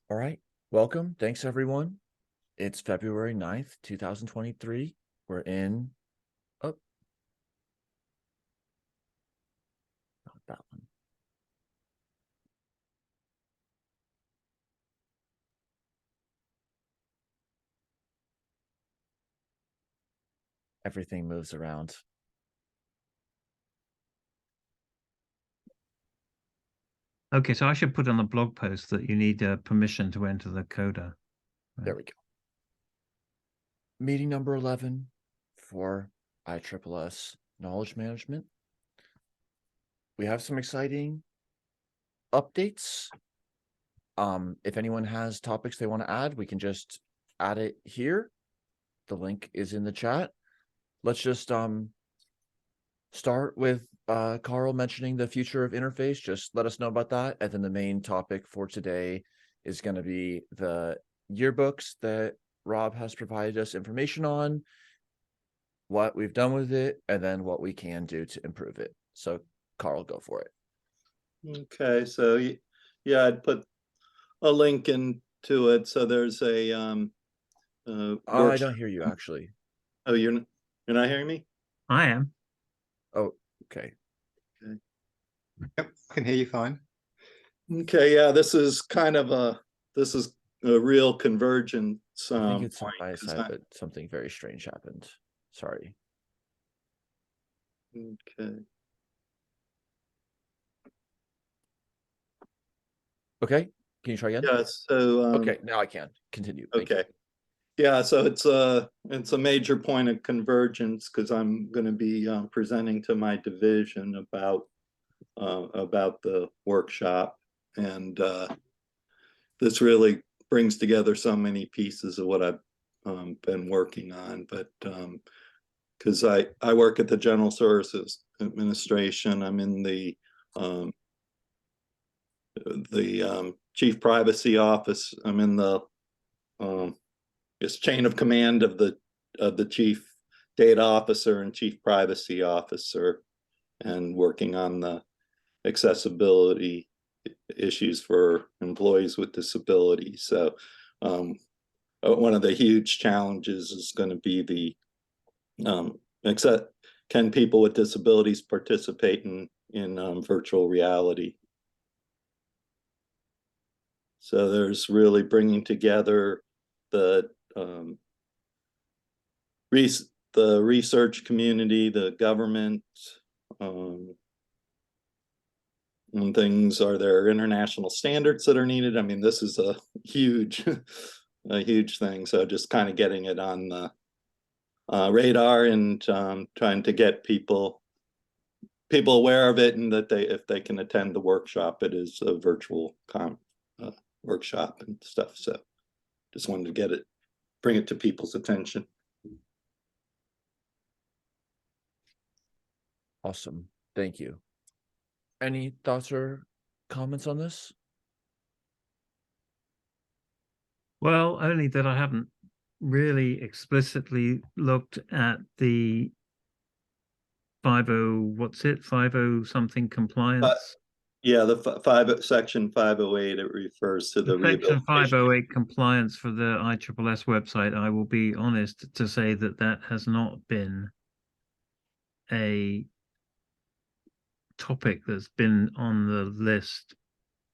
All right. Welcome. Thanks, everyone. It's February 9th, 2023. We're in, oh, not that one. Everything moves around. Okay, so I should put on the blog post that you need permission to enter the coda. There Right? we go. Meeting number 11 for ISSS Knowledge Management. We have some exciting updates. If anyone has topics they want to add, we can just add it here. The link is in the chat. Let's just start with Carl mentioning the future of interface. Just let us know about that. And then the main topic for today is going to be the yearbooks that Rob has provided us information on, what we've done with it, and then what we can do to improve it. So Carl, go for it. Okay, so yeah, I'd put a link into it. So there's a I don't hear you actually. Oh, you're not hearing me? I am. Oh, okay. Okay. Yep, I can hear you fine. Okay, yeah, this is a real convergence. I think it's point, on my 'cause side, but something very strange happened. Sorry. Okay. Okay. Can you try again? Yeah, so okay, now I can continue. Thank okay. Yeah, so it's a major point of convergence because I'm going to be presenting to my division about the workshop, and this really brings together so many pieces of what I've been working on. But because I work at the General Services Administration, I'm in the Chief Privacy Office. I'm in the chain of command of the Chief Data Officer and Chief Privacy Officer, and working on the accessibility issues for employees with disabilities. So one of the huge challenges is going to be can people with disabilities participate in virtual reality? So there's really bringing together the research community, the government, and things. Are there international standards that are needed? I mean, this is a huge thing. So just kind of getting it on the radar and trying to get people aware of it, and that if they can attend the workshop, it is a virtual workshop and stuff. So just wanted to bring it to people's attention. Awesome. Thank you. Any thoughts or comments on this? Well, only that I haven't really explicitly looked at the 50 something compliance. Yeah, section 508, it refers to the Section rehabilitation. 508 compliance for the ISSS website. I will be honest to say that has not been a topic that's been on the list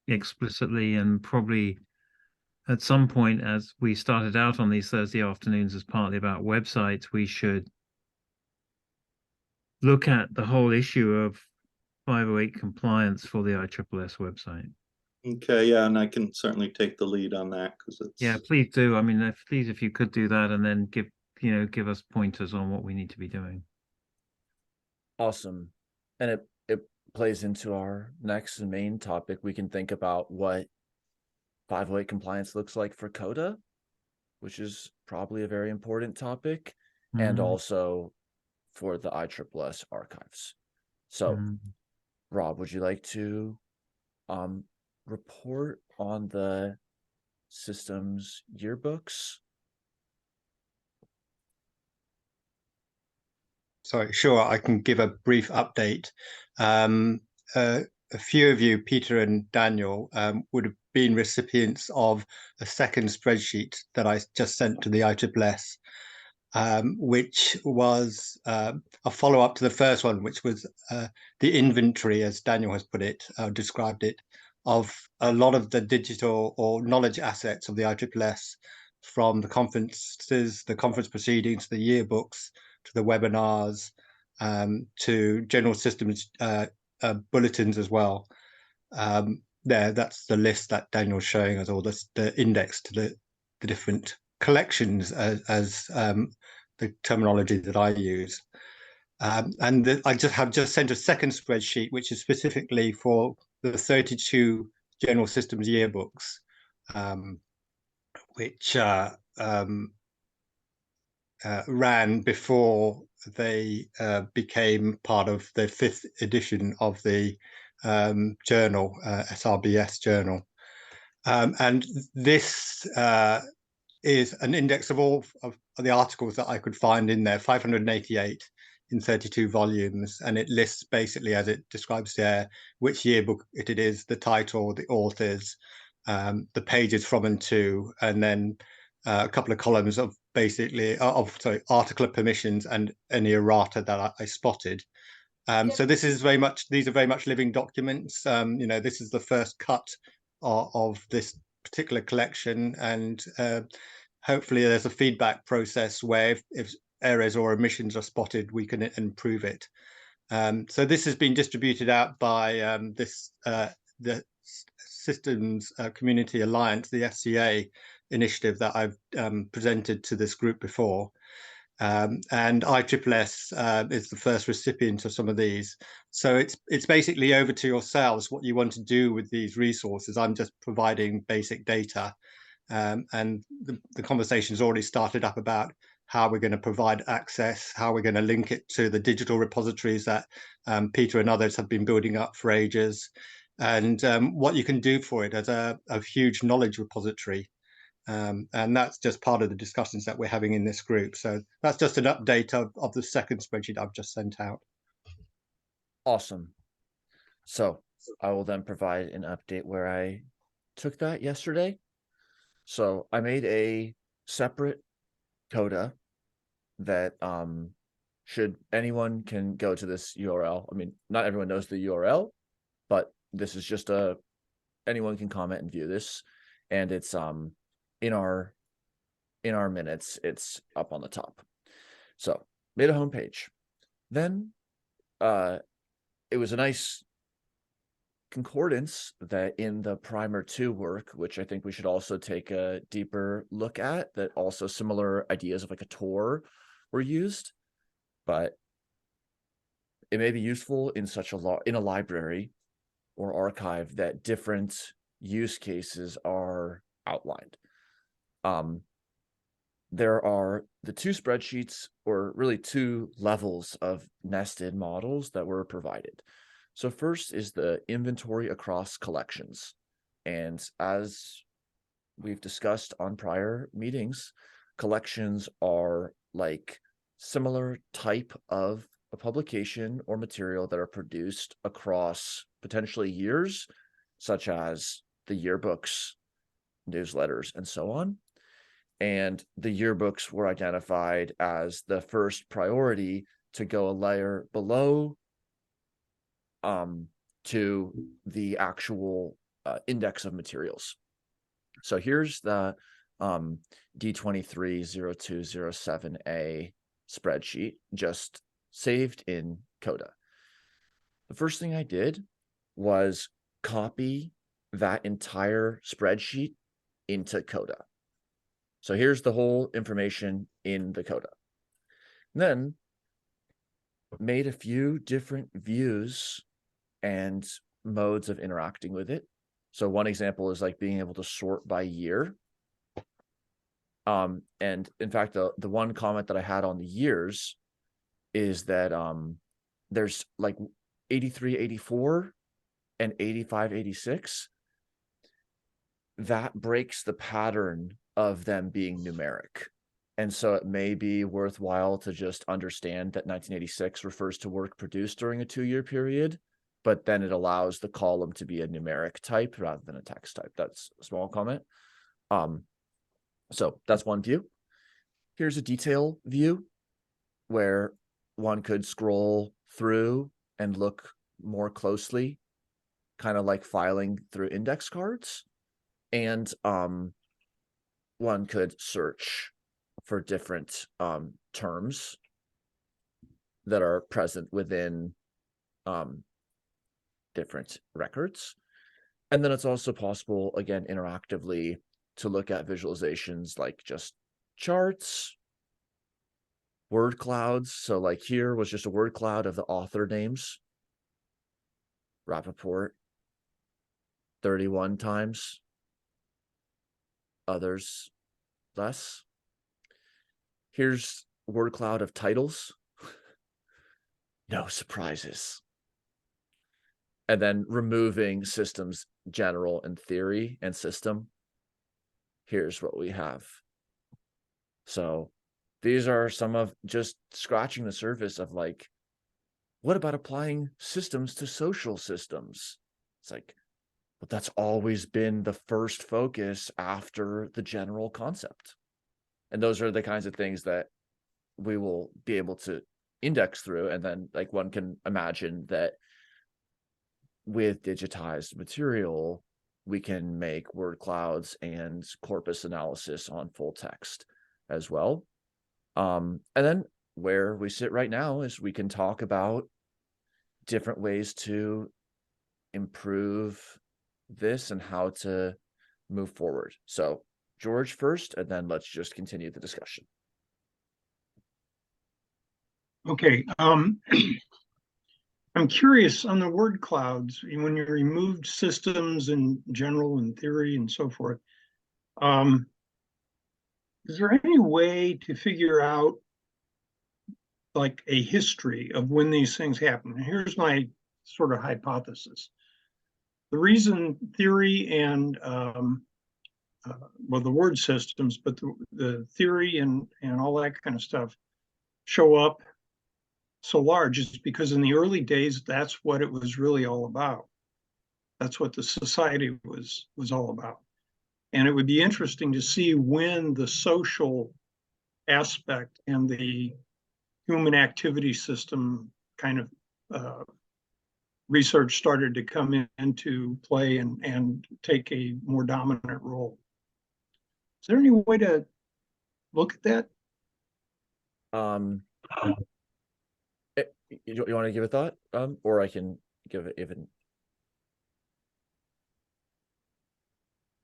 explicitly, and probably at some point, as we started out on these Thursday afternoons as partly about websites, we should look at the whole issue of 508 compliance for the ISSS website. Okay, yeah, and I can certainly take the lead on that because it's please do. I mean, if you could do that, and then give us pointers on what we need to be doing. Awesome. And it plays into our next and main topic. We can think about what 508 compliance looks like for CODA, which is probably a very important topic, and also for the ISSS archives. So, Rob, would you like to report on the system's yearbooks? Sorry, sure, I can give a brief update. a few of you, Peter and Daniel, would have been recipients of a second spreadsheet that I just sent to the ISSS, which was a follow-up to the first one, which was the inventory, as Daniel has put it, described it, of a lot of the digital or knowledge assets of the ISSS, from the conferences, the conference proceedings, the yearbooks, to the webinars, to general systems bulletins as well. That's the list that Daniel's showing us, or the index to the different collections as the terminology that I use. I have just sent a second spreadsheet, which is specifically for the 32 general systems yearbooks, which ran before they became part of the 5th edition of the journal, SRBS journal. And this is an index of all of the articles that I could find in there, 588 in 32 volumes, and it lists basically, as it describes there, which yearbook it is, the title, the authors, the pages from and to, and then a couple of columns of basically article permissions and any errata that I spotted. So this is these are very much living documents. This is the first cut of this particular collection, and hopefully there's a feedback process where if errors or omissions are spotted, we can improve it. So this has been distributed out by the Systems Community Alliance, the SCA initiative that I've presented to this group before. And ISSS is the first recipient of some of these. So it's basically over to yourselves what you want to do with these resources. I'm just providing basic data. And the conversation's already started up about how we're going to provide access, how we're going to link it to the digital repositories that Peter and others have been building up for ages, and what you can do for it as a huge knowledge repository. And that's just part of the discussions that we're having in this group. So that's just an update of the second spreadsheet I've just sent out. Awesome. So I will then provide an update where I took that yesterday. So I made a separate coda that should anyone can go to this URL. I mean, not everyone knows the URL, but this is just anyone can comment and view this, and it's in our minutes, it's up on the top. So made a homepage. Then it was a nice concordance that in the primer 2 work, which I think we should also take a deeper look at, that also similar ideas of like a tour were used, but it may be useful in in a library or archive that different use cases are outlined. There are the 2 spreadsheets, or really 2 levels of nested models that were provided. So first is the inventory across collections. And as we've discussed on prior meetings, collections are like similar type of a publication or material that are produced across potentially years, such as the yearbooks, newsletters, and so on. And the yearbooks were identified as the first priority to go a layer below to the actual index of materials. So here's the D230207A spreadsheet, just saved in Coda. The first thing I did was copy that entire spreadsheet into Coda. So here's the whole information in the Coda. Then made a few different views and modes of interacting with it. So one example is like being able to sort by year. And in fact, the one comment that I had on the years is that there's like 83, 84 and 85, 86. That breaks the pattern of them being numeric. And so it may be worthwhile to just understand that 1986 refers to work produced during a 2-year period, but then it allows the column to be a numeric type rather than a text type. That's a small comment. So that's one view. Here's a detail view where one could scroll through and look more closely, kind of like filing through index cards. And one could search for different terms that are present within different records. And then it's also possible, again, interactively, to look at visualizations like just charts, word clouds. So like here was just a word cloud of the author names. Rappaport 31 times, others less. Here's word cloud of titles. No surprises. And then removing systems general and theory and system. Here's what we have. So these are some of just scratching the surface of like, what about applying systems to social systems? It's like, but that's always been the first focus after the general concept. And those are the kinds of things that we will be able to index through. And then like one can imagine that with digitized material, we can make word clouds and corpus analysis on full text as well. And then where we sit right now is we can talk about different ways to improve this and how to move forward. So George first, and then let's just continue the discussion. Okay. I'm curious on the word clouds, when you removed systems and general and theory and so forth, is there any way to figure out like a history of when these things happen? And here's my sort of hypothesis. The reason theory and well, the word systems, but the theory and all that kind of stuff show up so large is because in the early days, that's what it was really all about. That's what the society was all about. And it would be interesting to see when the social aspect and the human activity system kind of research started to come into play and take a more dominant role. Is there any way to look at that? You want to give a thought, or I can give it even.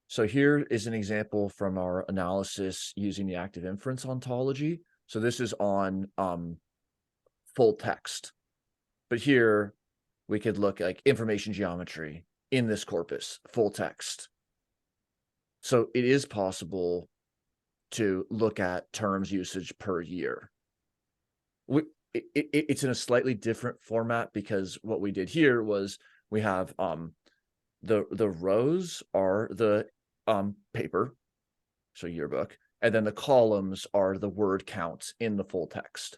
So here is an example from our analysis using the active inference ontology. So this is on full text, but here we could look like information geometry in this corpus, full text. So it is possible to look at terms usage per year. It's in a slightly different format because what we did here was we have the rows are the paper, so yearbook, and then the columns are the word counts in the full text.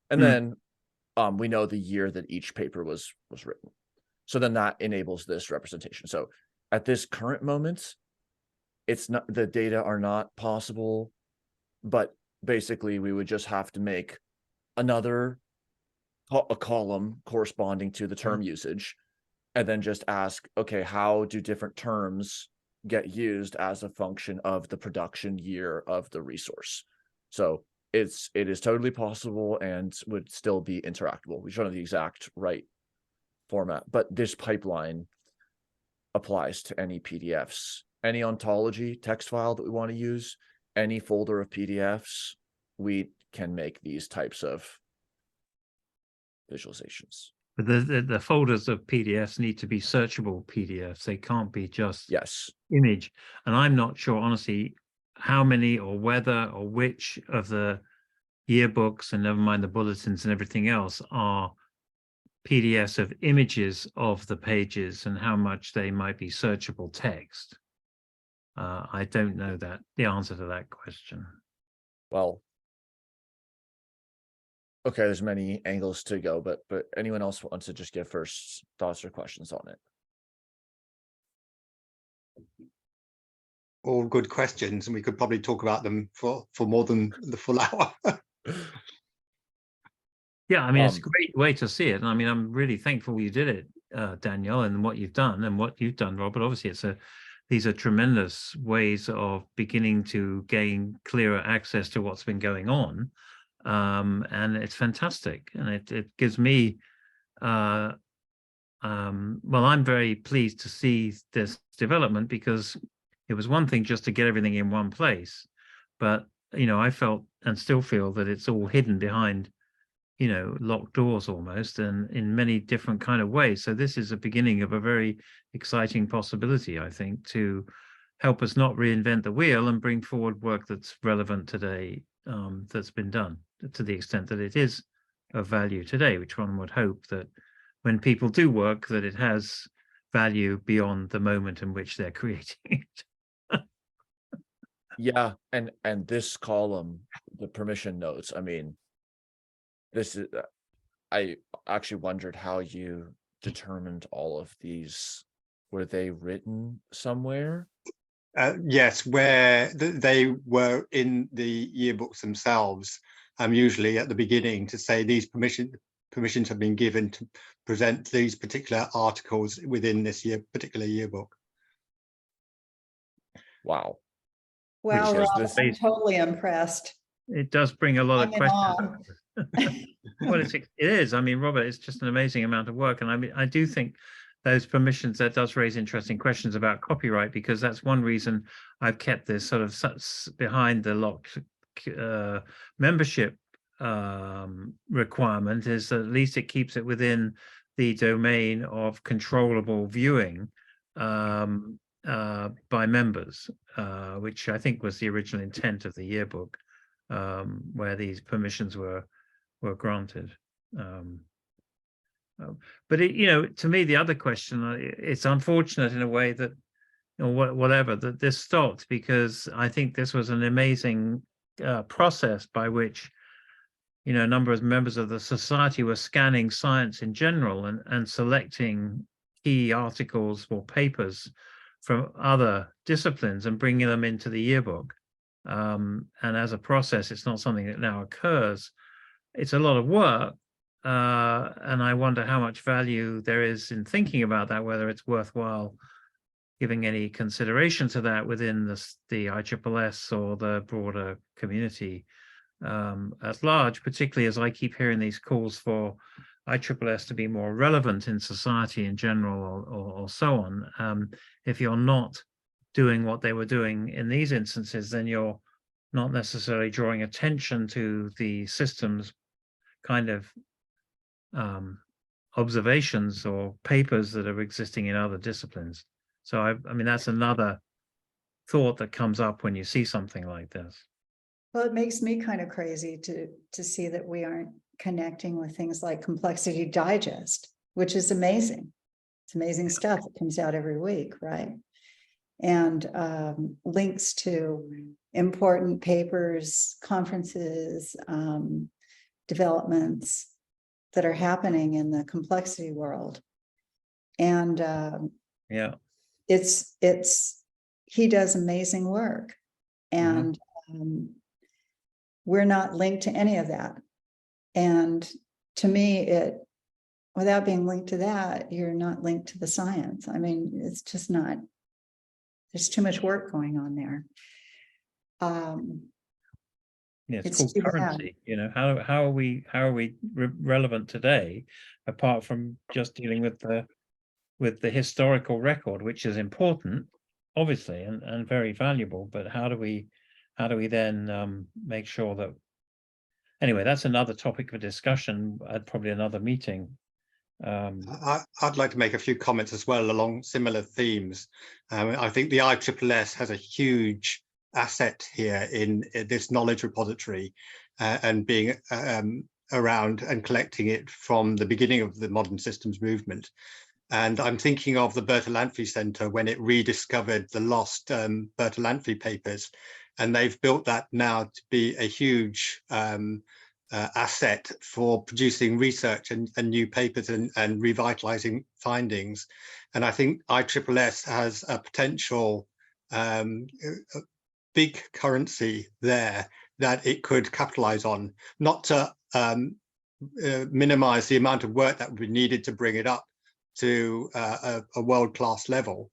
And then we know the year that each paper was written. So then that enables this representation. So at this current moment, it's not, the data are not possible, but basically we would just have to make a column corresponding to the term usage, and then just ask, okay, how do different terms get used as a function of the production year of the resource? So it is totally possible and would still be interactable. We don't have the exact right format, but this pipeline applies to any PDFs, any ontology text file that we want to use, any folder of PDFs. We can make these types of visualizations. But the folders of PDFs need to be searchable PDFs. They can't be just image. And I'm not sure, honestly, how many or whether or which of the yearbooks, and never mind the bulletins and everything else, are PDFs of images of the pages and how much they might be searchable text. I don't know the answer to that question. Well, Okay, there's many angles to go, but anyone else wants to just give first thoughts or questions on it? All good questions, and we could probably talk about them for more than the full hour. Yeah, I mean, it's a great way to see it. And I mean, I'm really thankful you did it, Danielle, and what you've done, Robert. Obviously, these are tremendous ways of beginning to gain clearer access to what's been going on. And it's fantastic. And it gives me, well, I'm very pleased to see this development, because it was one thing just to get everything in one place. But, I felt and still feel that it's all hidden behind, locked doors almost, and in many different kind of ways. So this is a beginning of a very exciting possibility, I think, to help us not reinvent the wheel and bring forward work that's relevant today, that's been done, to the extent that it is of value today, which one would hope that when people do work, that it has value beyond the moment in which they're creating it. Yeah, and this column, the permission notes, I mean, this is, I actually wondered how you determined all of these. Were they written somewhere? Yes, where they were in the yearbooks themselves, usually at the beginning, to say these permissions have been given to present these particular articles within this particular yearbook. Wow. Wow, Rob, this I'm totally impressed. It does bring a lot of questions. Well, it is. I mean, Robert, it's just an amazing amount of work. And I mean, I do think those permissions, that does raise interesting questions about copyright, because that's one reason I've kept this sort of behind the locked membership requirement, is that at least it keeps it within the domain of controllable viewing by members, which I think was the original intent of the yearbook, where these permissions were granted. But it, to me, the other question, it's unfortunate in a way that, whatever, that this stopped, because I think this was an amazing process by which, a number of members of the society were scanning science in general and selecting key articles or papers from other disciplines and bringing them into the yearbook. And as a process, it's not something that now occurs. It's a lot of work, and I wonder how much value there is in thinking about that, whether it's worthwhile giving any consideration to that within the ISSS or the broader community at large, particularly as I keep hearing these calls for ISSS to be more relevant in society in general, or so on. If you're not doing what they were doing in these instances, then you're not necessarily drawing attention to the system's kind of observations or papers that are existing in other disciplines. So I mean, that's another thought that comes up when you see something like this. Well, it makes me kind of crazy to see that we aren't connecting with things like Complexity Digest, which is amazing. It's amazing stuff that comes out every week, right? And links to important papers, conferences, developments that are happening in the complexity world. And yeah, he does amazing work, and we're not linked to any of that. And to me, without being linked to that, you're not linked to the science. I mean, it's just not, there's too much work going on there. Yeah, it's called currency. How are we relevant today, apart from just dealing with the historical record, which is important, obviously, and very valuable. But how do we then make sure that, anyway, that's another topic for discussion at probably another meeting. I'd like to make a few comments as well along similar themes. I think the ISSS has a huge asset here in this knowledge repository, and being around and collecting it from the beginning of the modern systems movement. And I'm thinking of the Bertalanffy Center when it rediscovered the lost Bertalanffy papers, and they've built that now to be a huge asset for producing research and new papers and revitalizing findings. And I think ISSS has a potential big currency there that it could capitalize on, not to minimize the amount of work that would be needed to bring it up to a world-class level.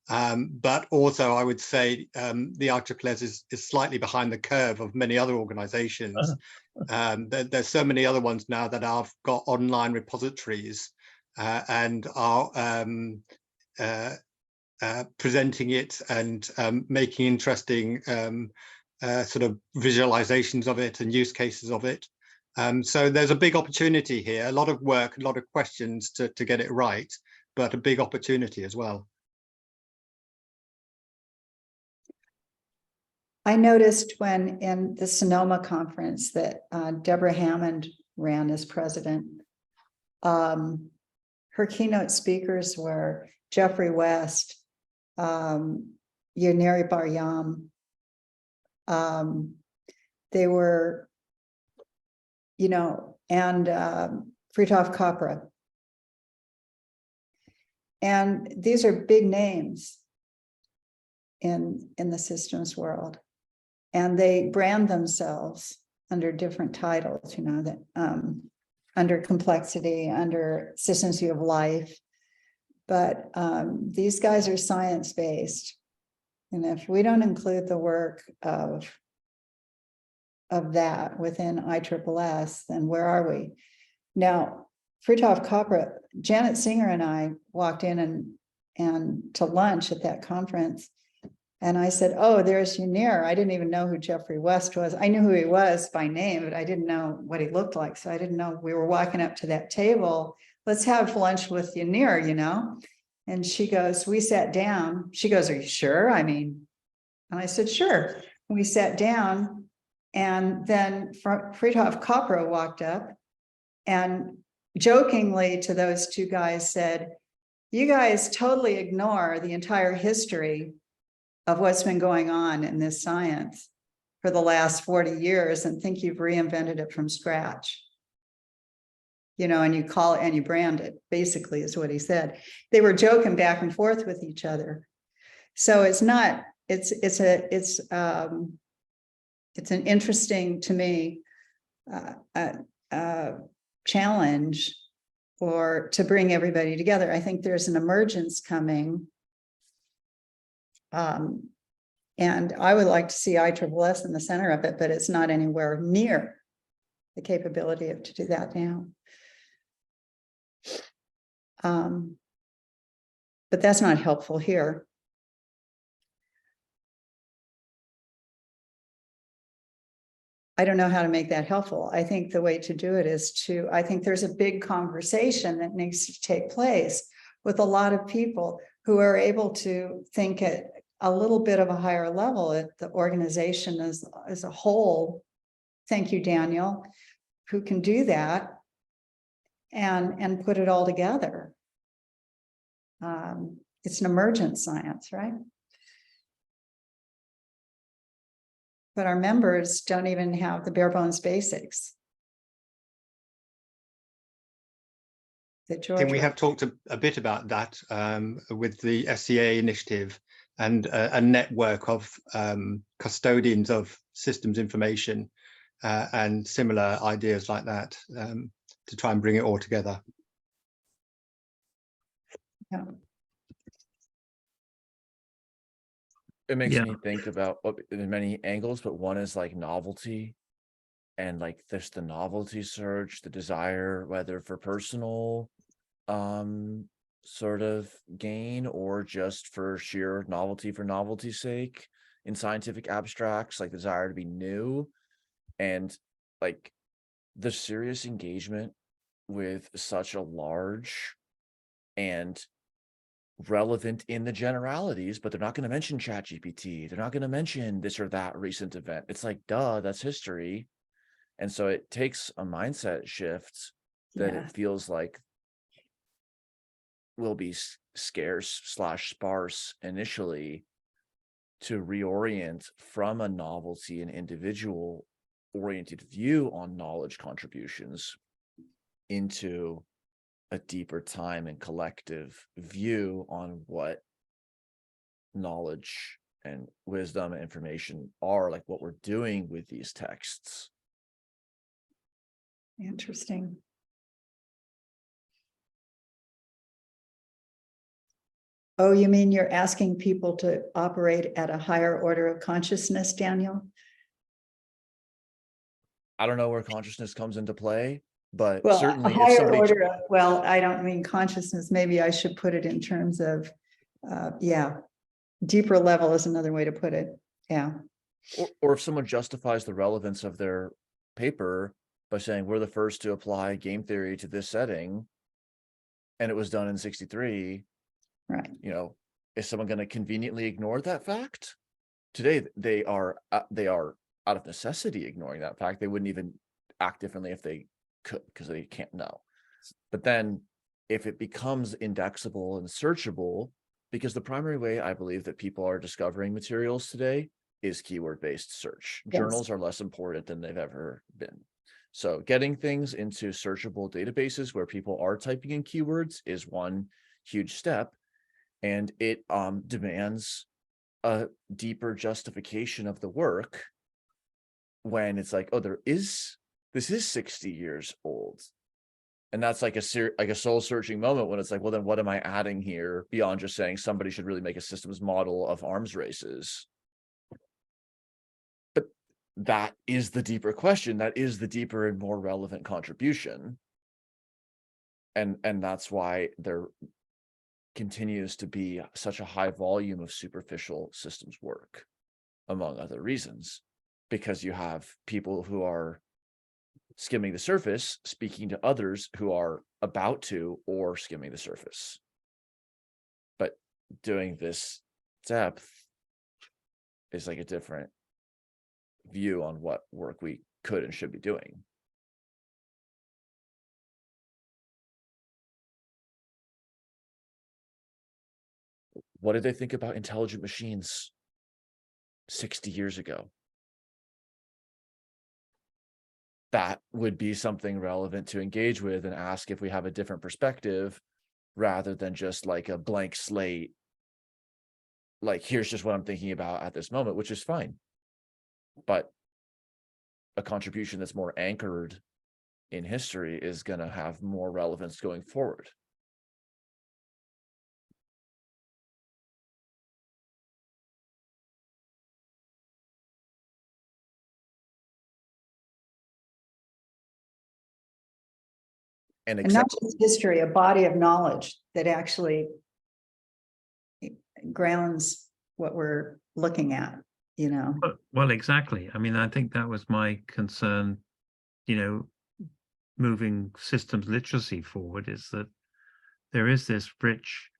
But also, I would say the ISSS is slightly behind the curve of many other organizations. There's so many other ones now that have got online repositories and are presenting it and making interesting sort of visualizations of it and use cases of it. So there's a big opportunity here, a lot of work, a lot of questions to get it right, but a big opportunity as well. I noticed when in the Sonoma conference that Deborah Hammond ran as president, her keynote speakers were Jeffrey West, Yaneri Bar-Yam. They were, you know, and Fritjof Capra. And these are big names in the systems world. And they brand themselves under different titles, you know, that under complexity, under systems view of life. But these guys are science-based. And if we don't include the work of that within ISSS, then where are we? Now, Fritjof Capra, Janet Singer and I walked in and to lunch at that conference. And I said, oh, there's Yanir. I didn't even know who Jeffrey West was. I knew who he was by name, but I didn't know what he looked like. So I didn't know we were walking up to that table. Let's have lunch with Yanir, you know? And she goes, we sat down. She goes, are you sure? I mean, and I said, sure. We sat down and then Fritjof Capra walked up and jokingly to those two guys said, you guys totally ignore the entire history of what's been going on in this science for the last 40 years and think you've reinvented it from scratch. You know, and you call it and you brand it, basically is what he said. They were joking back and forth with each other. So it's not, it's an interesting, to me, challenge or to bring everybody together. I think there's an emergence coming. And I would like to see ISSS in the center of it, but it's not anywhere near the capability to do that now. But that's not helpful here. I don't know how to make that helpful. I think the way to do it is I think there's a big conversation that needs to take place with a lot of people who are able to think at a little bit of a higher level at the organization as a whole. Thank you, Daniel, who can do that and put it all together. It's an emergent science, right? But our members don't even have the bare bones basics. And we have talked a bit about that with the SCA initiative and a network of custodians of systems information and similar ideas like that to try and bring it all together. Yeah. It makes me think about many angles, but one is like novelty and like there's the novelty surge, the desire, whether for personal sort of gain or just for sheer novelty for novelty's sake in scientific abstracts, like the desire to be new and like the serious engagement with such a large and relevant in the generalities, but they're not going to mention ChatGPT. They're not going to mention this or that recent event. It's like, duh, that's history. And so it takes a mindset shift that it feels like will be scarce/sparse initially to reorient from a novelty and individual oriented view on knowledge contributions into a deeper time and collective view on what knowledge and wisdom and information are, like what we're doing with these texts. Interesting. Oh, you mean you're asking people to operate at a higher order of consciousness, Daniel? I don't know where consciousness comes into play, but Well, certainly a higher if somebody, order of, well, I don't mean consciousness. Maybe I should put it in terms of, yeah, deeper level is another way to put it. Yeah. or if someone justifies the relevance of their paper by saying we're the first to apply game theory to this setting, and it was done in 63, Right. you know, is someone going to conveniently ignore that fact? Today, they are out of necessity ignoring that fact. They wouldn't even act differently if they could, because they can't know. But then if it becomes indexable and searchable, because the primary way I believe that people are discovering materials today is keyword-based search. Yes. Journals are less important than they've ever been. So getting things into searchable databases where people are typing in keywords is one huge step. And it demands a deeper justification of the work when it's like, oh, this is 60 years old. And that's like a soul searching moment when it's like, well, then what am I adding here beyond just saying somebody should really make a systems model of arms races? But that is the deeper question. That is the deeper and more relevant contribution. And that's why there continues to be such a high volume of superficial systems work, among other reasons, because you have people who are skimming the surface, speaking to others who are about to or skimming the surface. But doing this depth is like a different view on what work we could and should be doing. What did they think about intelligent machines 60 years ago? That would be something relevant to engage with and ask if we have a different perspective rather than just like a blank slate. Like, here's just what I'm thinking about at this moment, which is fine. But a contribution that's more anchored in history is going to have more relevance going forward. And not just history, a body of knowledge that actually grounds what we're looking at, you know. Well, exactly. I mean, I think that was my concern, you know, moving systems literacy forward, is that there is this rich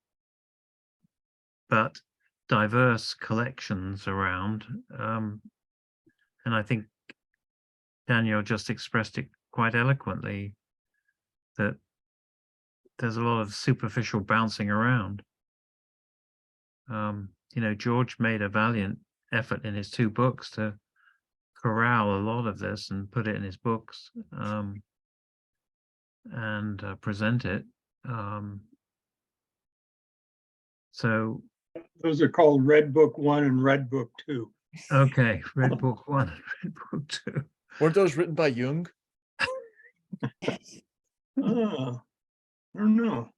but diverse collections around. And I think Daniel just expressed it quite eloquently, that there's a lot of superficial bouncing around. You know, George made a valiant effort in his 2 books to corral a lot of this and put it in his books, and present it. So those are called Red Book 1 and Red Book 2. okay, Red Book 1 and Red Book 2. Weren't those written by Jung? Oh, I don't know.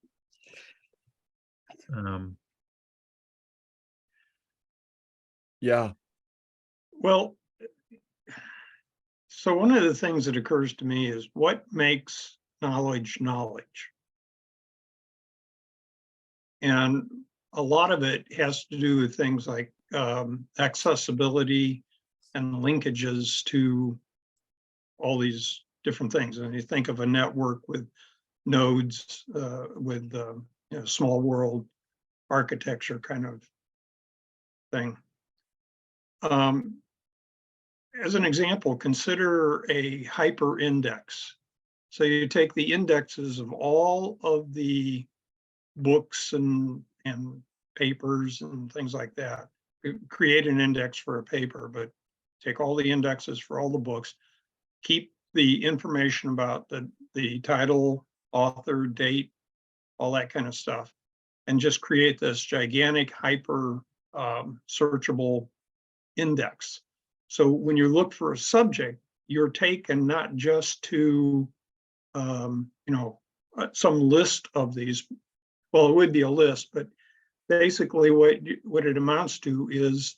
Yeah. Well, so one of the things that occurs to me is what makes knowledge knowledge? And a lot of it has to do with things like accessibility and linkages to all these different things. And you think of a network with nodes, with you know, small world architecture kind of thing. As an example, consider a hyperindex. So you take the indexes of all of the books and papers and things like that. Create an index for a paper, but take all the indexes for all the books, keep the information about the title, author, date, all that kind of stuff, and just create this gigantic hyper searchable index. So when you look for a subject, you're taken not just to some list of these. Well, it would be a list, but basically what it amounts to is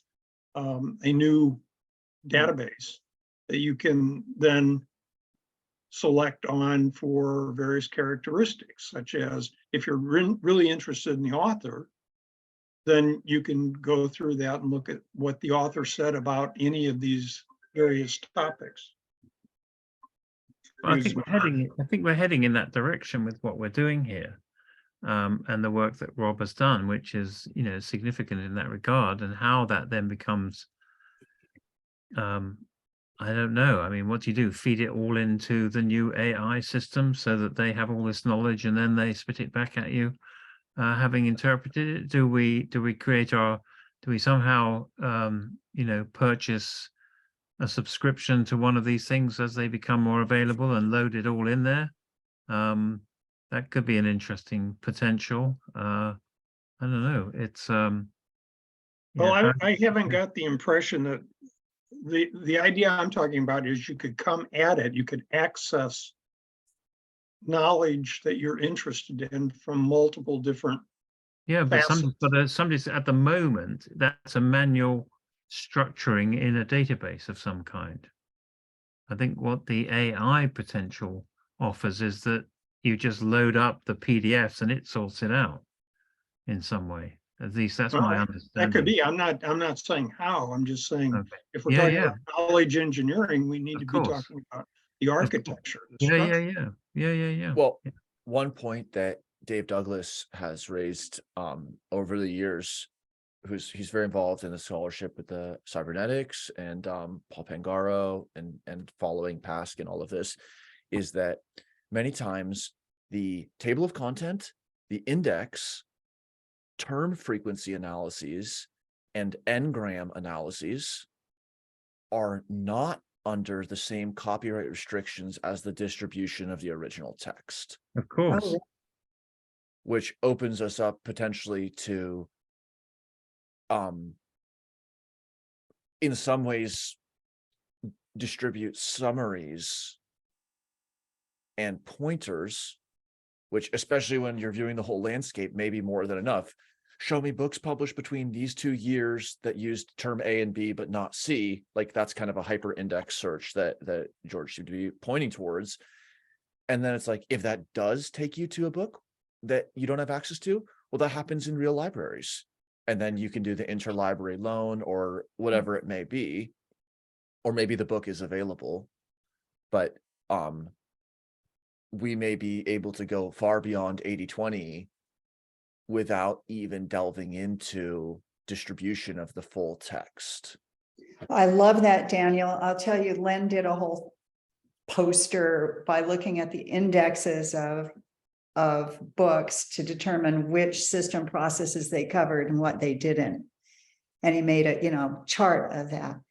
a new database that you can then select on for various characteristics, such as if you're really interested in the author, then you can go through that and look at what the author said about any of these various topics. I think we're heading in that direction with what we're doing here, and the work that Rob has done, which is, you know, significant in that regard. And how that then becomes, I don't know. I mean, what do you do? Feed it all into the new AI system so that they have all this knowledge and then they spit it back at you, having interpreted it? Do we create do we somehow, you know, purchase a subscription to one of these things as they become more available and load it all in there? That could be an interesting potential. I don't know. It's well, I haven't got the impression that the idea I'm talking about is you could come at it, you could access knowledge that you're interested in from multiple different but facets. somebody's at the moment, that's a manual structuring in a database of some kind. I think what the AI potential offers is that you just load up the PDFs and it sorts it out in some way. At least that's my understanding. That could be. I'm not saying how. I'm just saying, Okay. if we're talking about knowledge engineering, we need to be talking about the architecture, the structure. Yeah. Well, one point that Dave Douglas has raised over the years, he's very involved in the scholarship with the cybernetics and Paul Pangaro and following Pask and all of this, is that many times the table of content, the index, term frequency analyses, and n-gram analyses are not under the same copyright restrictions as the distribution of the original text. Of course. Which opens us up potentially to in some ways distribute summaries and pointers, which, especially when you're viewing the whole landscape, may be more than enough. Show me books published between these 2 years that used term A and B, but not C. Like, that's kind of a hyper index search that George seemed to be pointing towards. And then it's like, if that does take you to a book that you don't have access to, well, that happens in real libraries. And then you can do the interlibrary loan or whatever it may be, or maybe the book is available, but we may be able to go far beyond 80/20 without even delving into distribution of the full text. I love that, Daniel. I'll tell you, Len did a whole poster by looking at the indexes of books to determine which system processes they covered and what they didn't. And he made a chart of that.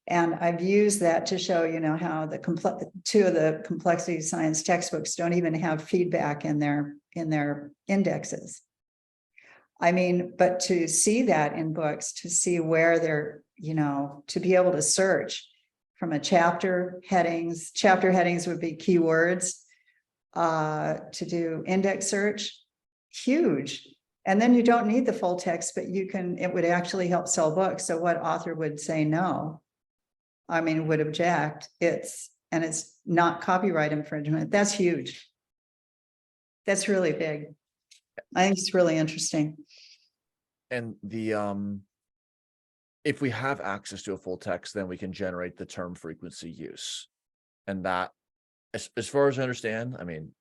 And I've used that to show, how the two of the complexity science textbooks don't even have feedback in their indexes. I mean, but to see that in books, to see where they're, to be able to search from a chapter headings would be keywords, to do index search, huge. And then you don't need the full text, but it would actually help sell books. So what author would say no? I mean, would object. It's not copyright infringement. That's huge. That's really big. I think it's really interesting. And if we have access to a full text, then we can generate the term frequency use. And that, as far as I understand, I mean,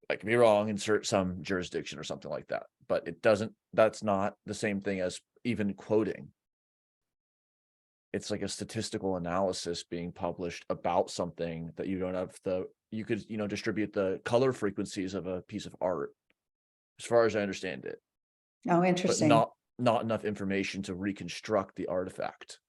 I can be wrong, insert some jurisdiction or something like that, but that's not the same thing as even quoting. It's like a statistical analysis being published about something that you don't have you could, distribute the color frequencies of a piece of art, as far as I understand it. Oh, interesting. But not enough information to reconstruct the artifact.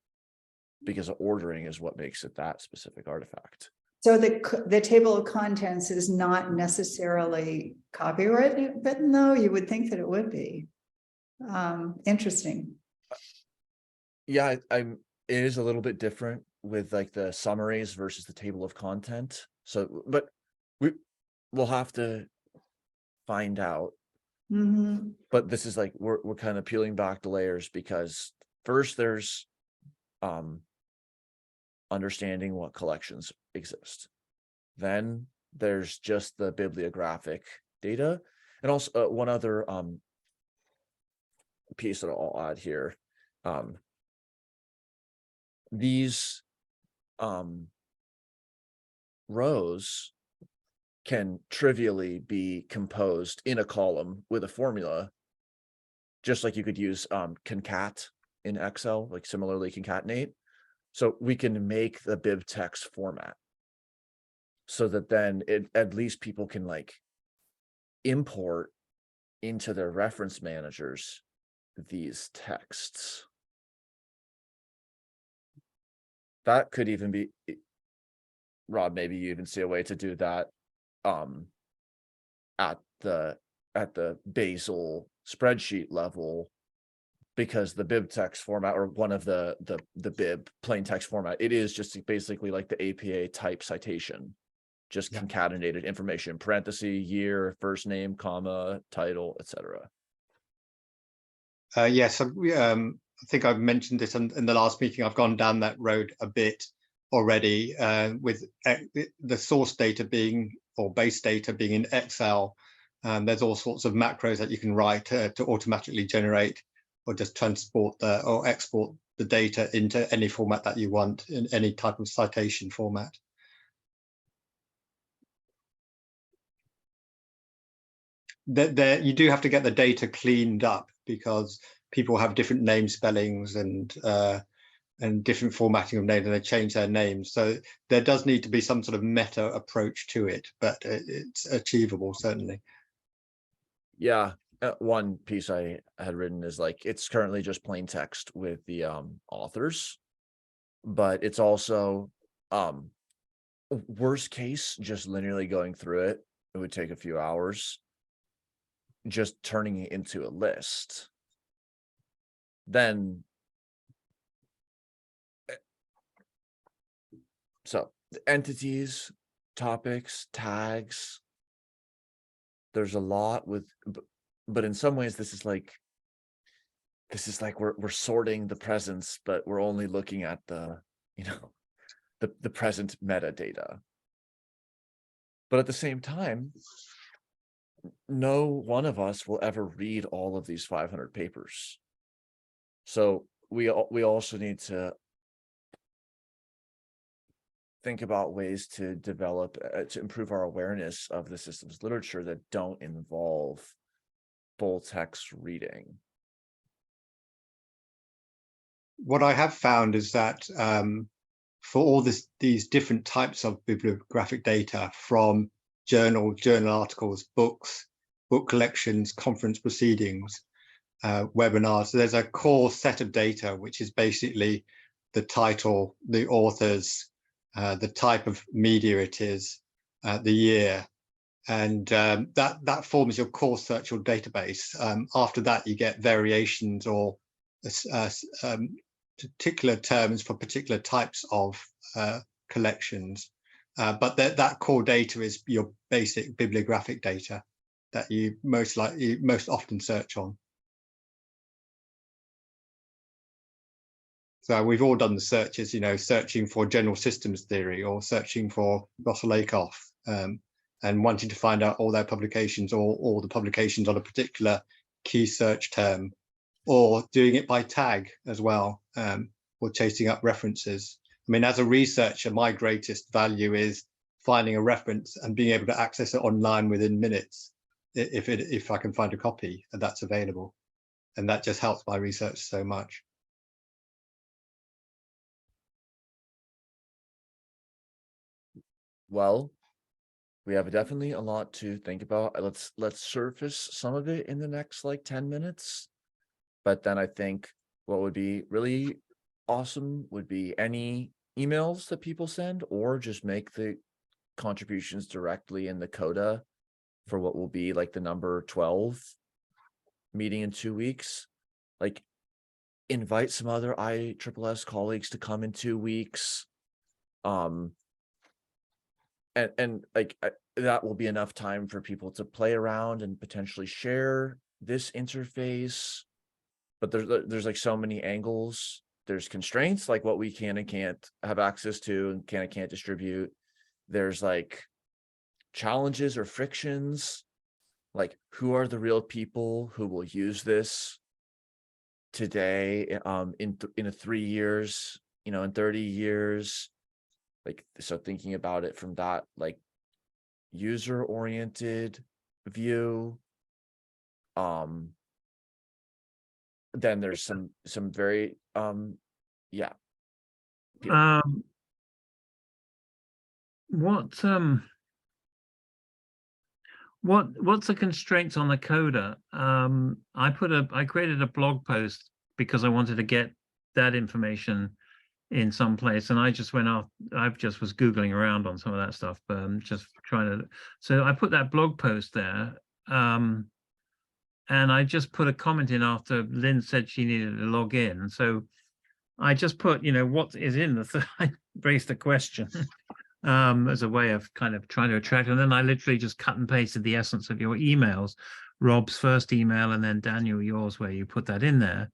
because ordering is what makes it that specific artifact. So the table of contents is not necessarily copyright written, though? You would think that it would be. Interesting. Yeah, it is a little bit different with like the summaries versus the table of content. So, but we'll have to find out. Mm-hmm. But this is like we're kind of peeling back the layers, because first there's understanding what collections exist. Then there's just the bibliographic data, and also one other piece that I'll add here. These rows can trivially be composed in a column with a formula, just like you could use concat in Excel, like similarly concatenate. So we can make the bib text format so that then at least people can like import into their reference managers these texts. That could even be, Rob, maybe you even see a way to do that at the basal spreadsheet level, because the bib text format, or one of the bib plain text format, it is just basically like the APA type citation, just concatenated information, parenthesis, year, first name, comma, title, etc. Yes, I think I've mentioned this in the last meeting. I've gone down that road a bit already, with the source data being, or base data being in Excel. There's all sorts of macros that you can write to automatically generate or just transport or export the data into any format that you want, in any type of citation format. There you do have to get the data cleaned up, because people have different name spellings and different formatting of names, and they change their names. So there does need to be some sort of meta approach to it, but it's achievable, certainly. Yeah, one piece I had written is like, it's currently just plain text with the authors, but it's also worst case, just linearly going through it would take a few hours. Just turning it into a list, then so entities, topics, tags, there's a lot with, but in some ways this is like we're sorting the presents, but we're only looking at the, you know, the present metadata. But at the same time, no one of us will ever read all of these 500 papers. So we also need to think about ways to develop, to improve our awareness of the systems literature that don't involve full text reading. What I have found is that for all these different types of bibliographic data, from journal articles, books, book collections, conference proceedings, webinars, there's a core set of data, which is basically the title, the authors, the type of media it is, the year, and that forms your core searchable database. After that, you get variations or particular terms for particular types of collections, but that core data is your basic bibliographic data that you most often search on. So we've all done the searches, you know, searching for general systems theory or searching for Gosselakoff, and wanting to find out all their publications or all the publications on a particular key search term, or doing it by tag as well, or chasing up references. I mean, as a researcher, my greatest value is finding a reference and being able to access it online within minutes, if I can find a copy that's available, and that just helps my research so much. Well, we have definitely a lot to think about. Let's surface some of it in the next like 10 minutes. But then I think what would be really awesome would be any emails that people send, or just make the contributions directly in the coda for what will be like the number 12 meeting in 2 weeks. Like, invite some other ISSS colleagues to come in 2 weeks. And like that will be enough time for people to play around and potentially share this interface. But there's like so many angles. There's constraints, like what we can and can't have access to and can and can't distribute. There's like challenges or frictions, like who are the real people who will use this today, in 3 years, in 30 years. Like, so thinking about it from that like user oriented view. Then there's some very yeah. What's the constraints on the coda? I created a blog post because I wanted to get that information in some place, and I just went off. I just was Googling around on some of that stuff, just trying to. So I put that blog post there, and I just put a comment in after Lynn said she needed to log in. So I just put, what is in the. I raised a question as a way of kind of trying to attract, and then I literally just cut and pasted the essence of your emails, Rob's first email, and then Daniel yours, where you put that in there.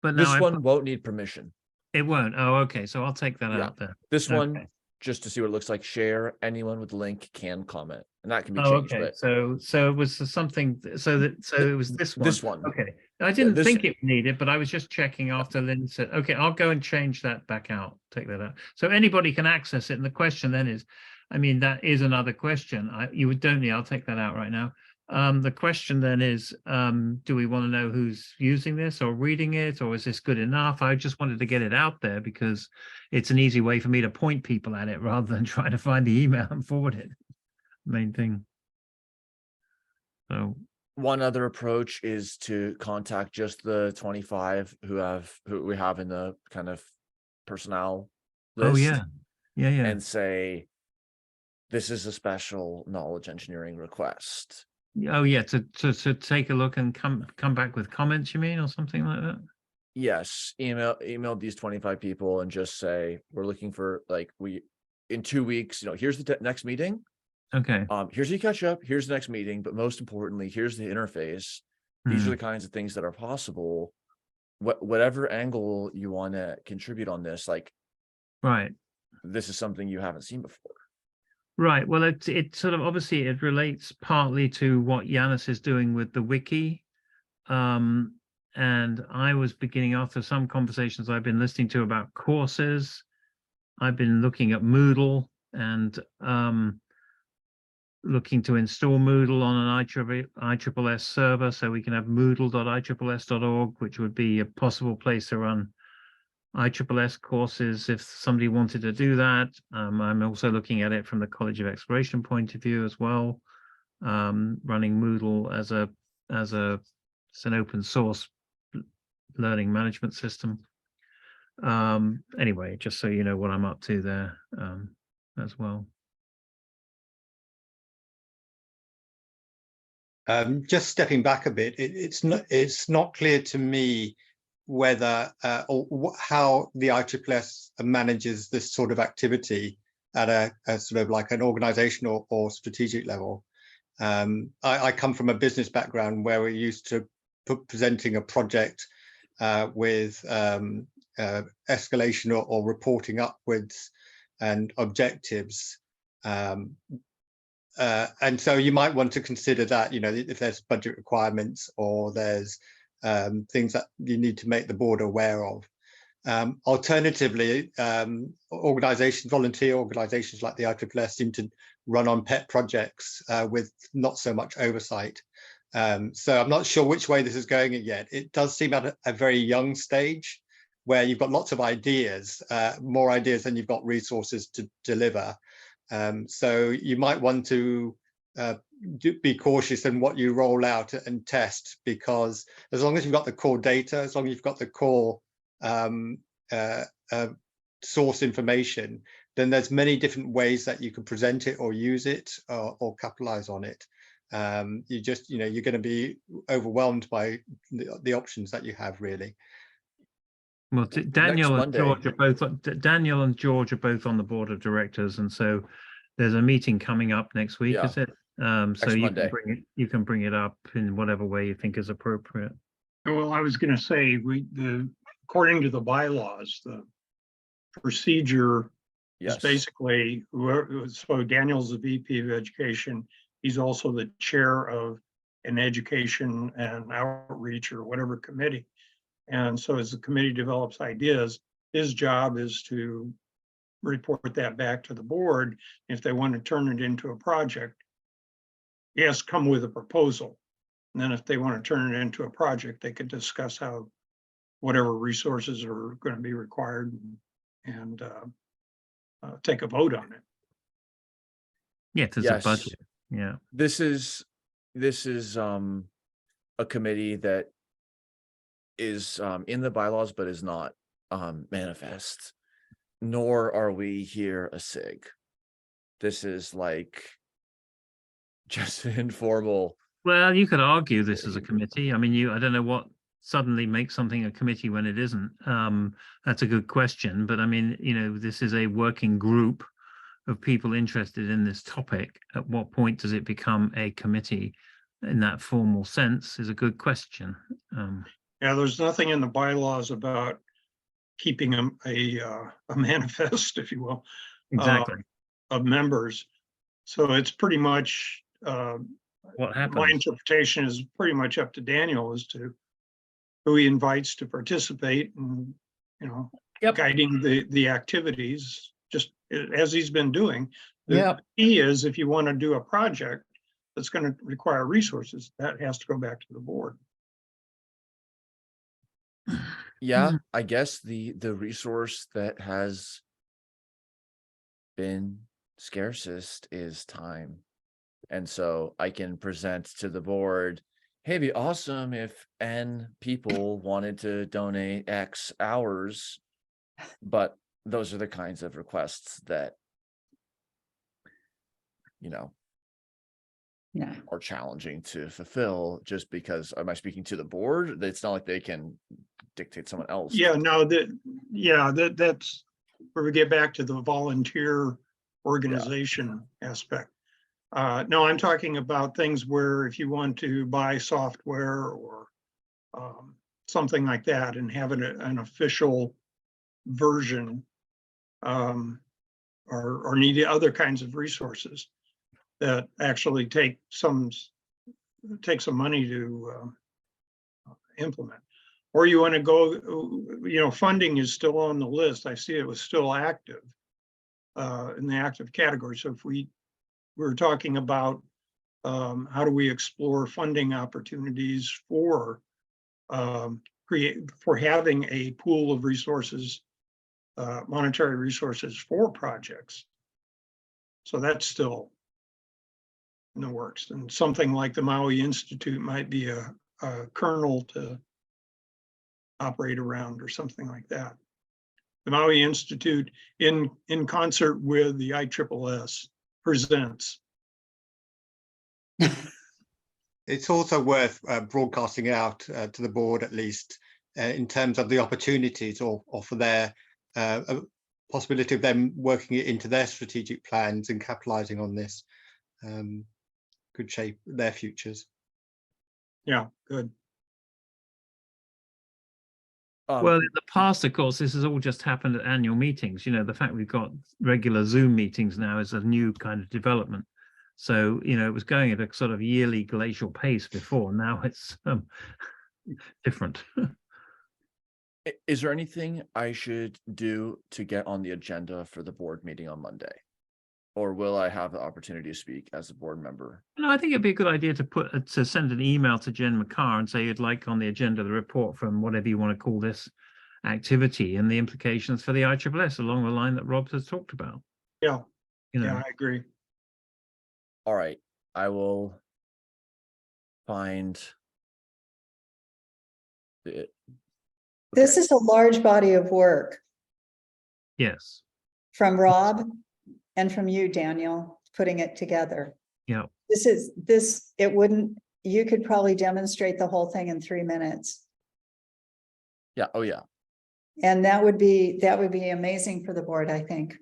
But now this one won't need permission. It won't. Oh, okay. So I'll take that out there. This one, just to see what it looks like, share. Anyone with the link can comment, and that can be changed. Okay. But so it was something. So it was this one. This one. Okay. I didn't think it needed, but I was just checking after Lynn said, okay, I'll go and change that back out. Take that out. So anybody can access it. And the question then is, I mean, that is another question. Don't need. I'll take that out right now. The question then is, do we want to know who's using this or reading it, or is this good enough? I just wanted to get it out there because it's an easy way for me to point people at it rather than trying to find the email and forward it. Main thing. So one other approach is to contact just the 25 who we have in the kind of personnel list. Oh yeah. And say, this is a special knowledge engineering request. Oh yeah, to take a look and come back with comments, you mean, or something like that? Yes, email these 25 people and just say, we're looking for, like, in 2 weeks, here's the next meeting. Okay. Here's the catch up, here's the next meeting, but most importantly, here's the interface. These are the kinds of things that are possible. Whatever angle you want to contribute on this, like, right, this is something you haven't seen before. Right. Well, it sort of, obviously it relates partly to what Yanis is doing with the wiki. And I was beginning, after some conversations I've been listening to about courses, I've been looking at Moodle and looking to install Moodle on an ISSS server, so we can have moodle.isss.org, which would be a possible place to run ISSS courses if somebody wanted to do that. I'm also looking at it from the College of Exploration point of view as well, running Moodle as it's an open source learning management system. Anyway, just so you know what I'm up to there as well. Just stepping back a bit, it's not clear to me whether or how the ISSS manages this sort of activity at a sort of like an organizational or strategic level. I come from a business background where we're used to presenting a project with escalation or reporting upwards and objectives. And so you might want to consider that, if there's budget requirements or there's things that you need to make the board aware of. Alternatively, volunteer organizations like the ISSS seem to run on pet projects with not so much oversight. So I'm not sure which way this is going yet. It does seem at a very young stage where you've got lots of ideas, more ideas than you've got resources to deliver. So you might want to be cautious in what you roll out and test, because as long as you've got the core data, as long as you've got the core source information, then there's many different ways that you can present it or use it or capitalize on it. You just, you're going to be overwhelmed by the options that you have, really. Well, Daniel and George are both on the board of directors, and so there's a meeting coming up next week, is it? So you can bring it up in whatever way you think is appropriate. Well, I was going to say, according to the bylaws, the procedure is basically, so Daniel's the VP of Education. He's also the chair of an education and outreach or whatever committee. And so as the committee develops ideas, his job is to report that back to the board. If they want to turn it into a project, he has to come with a proposal. And then if they want to turn it into a project, they could discuss how whatever resources are going to be required and take a vote on it. Yeah, there's a budget. Yeah. This is a committee that is in the bylaws, but is not manifest, nor are we here a SIG. This is like just an informal. Well, you could argue this is a committee. I mean, I don't know what suddenly makes something a committee when it isn't. That's a good question. But I mean, this is a working group of people interested in this topic. At what point does it become a committee in that formal sense is a good question. Yeah, there's nothing in the bylaws about keeping a manifest, if you will, exactly, of members. So it's pretty much what happens. My interpretation is pretty much up to Daniel as to who he invites to participate and, guiding the activities, just as he's been doing. The key is, if you want to do a project that's going to require resources, that has to go back to the board. Yeah, I guess the resource that has been scarcest is time. And so I can present to the board, hey, it'd be awesome if N people wanted to donate X hours, but those are the kinds of requests that, are challenging to fulfill, just because, am I speaking to the board? It's not like they can dictate someone else. Yeah, no, that's where we get back to the volunteer organization aspect. No, I'm talking about things where if you want to buy software or something like that and have an official version, or need other kinds of resources that actually take some money to implement. Or you want to go, funding is still on the list. I see it was still active in the active category. So if we're talking about how do we explore funding opportunities for having a pool of resources, monetary resources for projects. So that's still in the works. And something like the Maui Institute might be a kernel to operate around, or something like that. The Maui Institute, in concert with the ISSS, presents. It's also worth broadcasting out to the board, at least in terms of the opportunities or for their possibility of them working it into their strategic plans and capitalizing on this could shape their futures. Yeah, good. Well, in the past, of course, this has all just happened at annual meetings. The fact we've got regular Zoom meetings now is a new kind of development. So, it was going at a sort of yearly glacial pace before. Now it's different. Is there anything I should do to get on the agenda for the board meeting on Monday? Or will I have the opportunity to speak as a board member? No, I think it'd be a good idea to send an email to Jen McCarr and say you'd like on the agenda the report from whatever you want to call this activity and the implications for the ISSS along the line that Rob has talked about. Yeah, yeah, I agree. All right. I will find it. This Okay. is a large body of work Yes. from Rob and from you, Daniel, putting it together. Yeah. It wouldn't, you could probably demonstrate the whole thing in 3 minutes. Yeah. Oh yeah. And that would be amazing for the board, I think.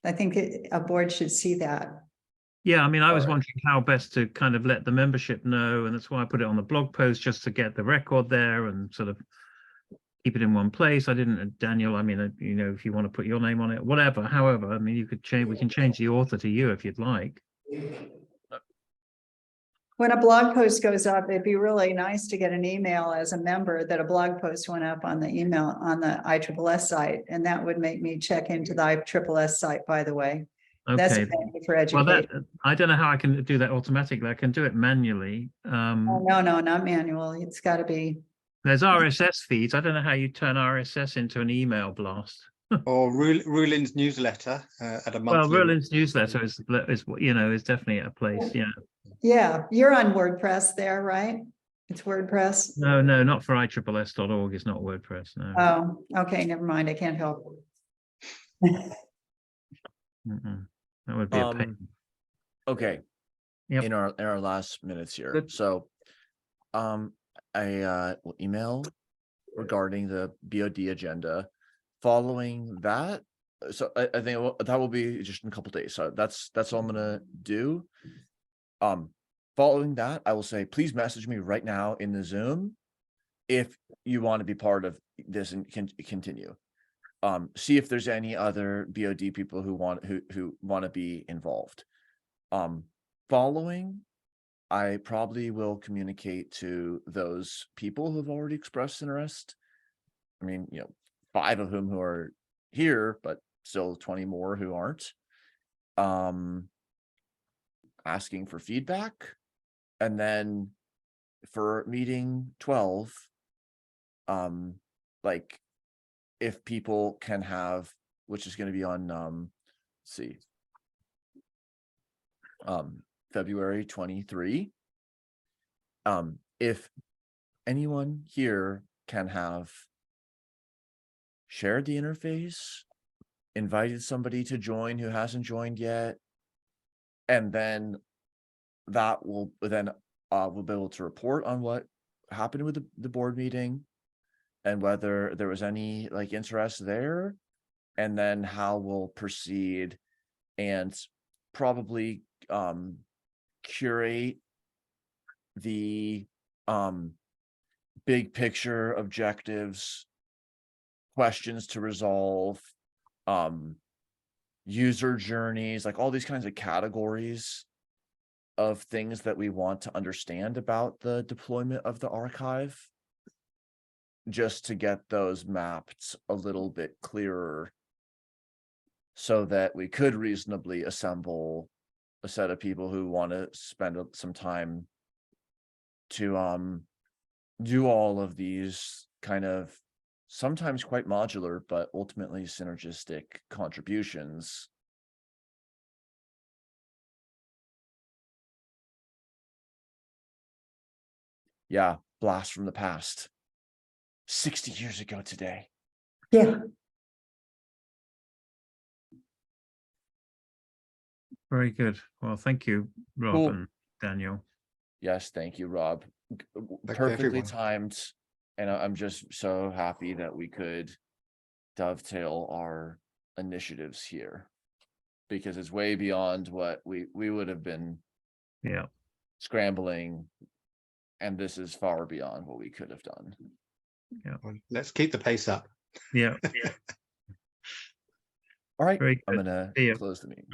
I think a board should see that. Yeah, I mean, I was Alright. wondering how best to kind of let the membership know, and that's why I put it on the blog post, just to get the record there and sort of keep it in one place. I didn't, Daniel, I mean, you know, if you want to put your name on it, whatever, however, I mean, you could change, we can change the author to you if you'd like. When a blog post goes up, it'd be really nice to get an email as a member that a blog post went up on the email on the ISSS site. And that would make me check into the ISSS site, by the way. That's Okay. thank you for Well, education. I don't know how I can do that automatically. I can do it manually. Oh, no, not manual. It's got to be. There's RSS feeds. I don't know how you turn RSS into an email blast. Or Rulin's newsletter at a Well, monthly. Merlin's newsletter is you know, is definitely a place. Yeah. Yeah, you're on WordPress there, right? It's WordPress. No, not for ISSS.org. It's not WordPress. No. Oh, okay, never mind. I can't help. That would be a pain. Okay. Yep. In our last minutes here. Good. So I will email regarding the BOD agenda. Following that, so I think that will be just in a couple days. So that's all I'm gonna do. Following that, I will say, please message me right now in the Zoom if you want to be part of this and can continue. See if there's any other BOD people who want to be involved. Following, I probably will communicate to those people who have already expressed interest. I mean, 5 of whom who are here, but still 20 more who aren't. Asking for feedback. And then for meeting 12, like if people can have, which is going to be on, let's see, February 23. If anyone here can have shared the interface, invited somebody to join who hasn't joined yet, and then that will we'll be able to report on what happened with the board meeting and whether there was any like interest there, and then how we'll proceed and probably curate the big picture objectives, questions to resolve, user journeys, like all these kinds of categories of things that we want to understand about the deployment of the archive, just to get those mapped a little bit clearer so that we could reasonably assemble a set of people who want to spend some time to do all of these kind of sometimes quite modular but ultimately synergistic contributions. Yeah, blast from the past. 60 years ago today. Yeah. Very good. Well, thank you, Rob Cool. and Daniel. Yes, thank you, Rob. Thank Perfectly everyone. timed. And I'm just so happy that we could dovetail our initiatives here, because it's way beyond what we would have been scrambling. And this is far beyond what we could have done. Yeah. Well, let's keep the pace up. Yeah. All right. Very I'm good. going See to ya. close the meeting.